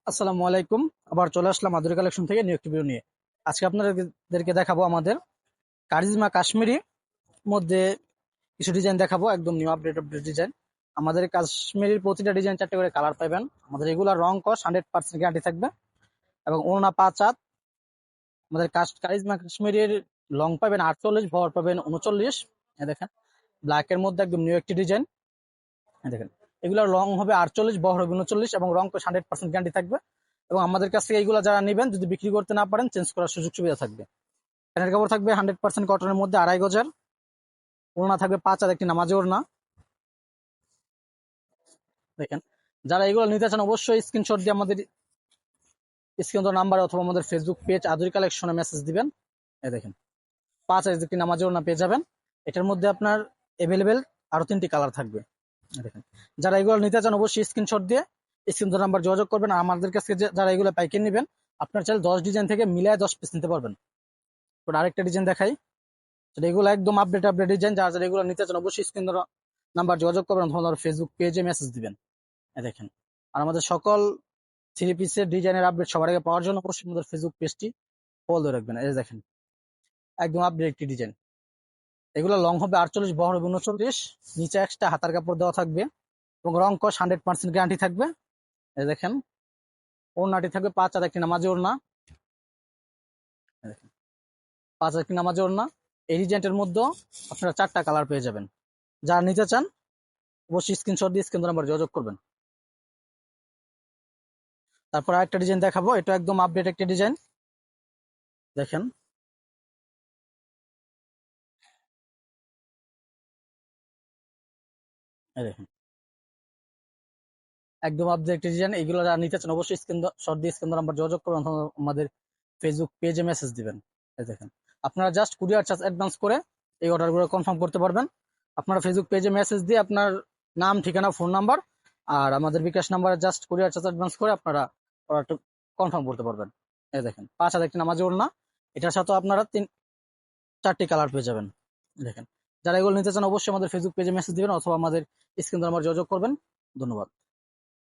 আসসালামু আলাইকুম। আবার চলে আসলাম আদুরি কালেকশন থেকে নিউ একটি ভিডিও নিয়ে। আজকে আপনাদেরকে দেখাবো আমাদের কারিজমা কাশ্মীরি মধ্যে কিছু ডিজাইন দেখাবো, একদম নিউ আপডেট ডিজাইন। আমাদের কাশ্মীরির প্রতিটা ডিজাইন 4টে করে কালার পাবেন। আমাদের এগুলা রং কস 100% গ্যারান্টি থাকবে এবং ওড়না 5 হাত। আমাদের কারিজমা কাশ্মীরির লং পাবেন 48, ভর পাবেন 39। দেখেন ব্ল্যাক এর মধ্যে একদম নিউ একটি ডিজাইন। দেখেন এগুলোর লং হবে 48, বহর হবে 39 এবং রং কস 100% গ্যারান্টি থাকবে। এবং আমাদের কাছ থেকে এইগুলো যারা নেবেন, যদি বিক্রি করতে না পারেন চেঞ্জ করার সুযোগ সুবিধা থাকবে। প্যান্টের কাপড় থাকবে 100% কটনের মধ্যে 2.5 গজের। ওড়না থাকবে 5 হাত, একটি নামাজি ওড়না। দেখেন যারা এগুলো নিতে চান অবশ্যই স্ক্রিনশট দিয়ে আমাদের স্ক্রিন নাম্বারে অথবা আমাদের ফেসবুক পেজ আদুরি কালেকশনে মেসেজ দিবেন। এই দেখেন 5 হাত একটি নামাজি ওড়না পেয়ে যাবেন। এটার মধ্যে আপনার এভেলেবেল আরো 3টি কালার থাকবে। দেখেন যারা এগুলো নিতে চান অবশ্যই স্ক্রিনশট দিয়ে স্ক্রিন নাম্বার যোগাযোগ করবেন। আর আমাদের কাছে যারা এগুলো পাইকারি নেবেন, আপনার চাইলে 10 ডিজাইন থেকে মিলায় 10 পিস নিতে পারবেন। আরেকটা ডিজাইন দেখাই, এগুলো একদম আপডেট ডিজাইন। যারা যারা এগুলো নিতে চান অবশ্যই স্ক্রিন নাম্বার যোগাযোগ করবেন, তোমাদের ফেসবুক পেজে মেসেজ দিবেন। দেখেন আর আমাদের সকল 3 পিসের ডিজাইনের আপডেট সবার আগে পাওয়ার জন্য অবশ্যই আমাদের ফেসবুক পেজটি ফলো রাখবেন। এই দেখেন একদম আপডেট একটি ডিজাইন। এগুলো লং হবে 48, বহর হবে 39, নিচে এক্সট্রা হাতার কাপড় দেওয়া থাকবে এবং রং কস 100% গ্যারান্টি থাকবে। এই দেখেন ওড়নাটি থাকবে 5 হাত, একটি নামাজি ওড়না। 5 হাত একটি নামাজি ওড়না। এই ডিজাইনটার মধ্যে আপনারা 4টা কালার পেয়ে যাবেন। যারা নিতে চান অবশ্যই স্ক্রিনশট দিয়ে স্ক্রিন নাম্বার যোগাযোগ করবেন। তারপর আরেকটা ডিজাইন দেখাবো, এটা একদম আপডেট একটা ডিজাইন। দেখেন এই দেখেন একদম আপডেট একটা ডিজাইন। এগুলো যারা নিতে চান অবশ্যই স্ক্রিনশট দিয়ে স্ক্রিন নাম্বার যোগাযোগ করবেন, আমাদের ফেসবুক পেজে মেসেজ দিবেন। এই দেখেন আপনারা জাস্ট কুরিয়ার চার্জ অ্যাডভান্স করে এই অর্ডারগুলো কনফার্ম করতে পারবেন। আপনারা ফেসবুক পেজে মেসেজ দিয়ে আপনার নাম, ঠিকানা, ফোন নাম্বার আর আমাদের বিকাশ নাম্বারে জাস্ট কুরিয়ার চার্জ অ্যাডভান্স করে আপনারা অর্ডারটা কনফার্ম করতে পারবেন। এই দেখেন 5 হাজার একটি নামাজি ওড়না। এটার সাথে আপনারা 4টি কালার পেয়ে যাবেন। দেখেন যারা এগুলো নিতে চান অবশ্যই আমাদের ফেসবুক পেজে মেসেজ দিবেন অথবা আমাদের স্ক্রিন নাম্বার যোগাযোগ করবেন। ধন্যবাদ।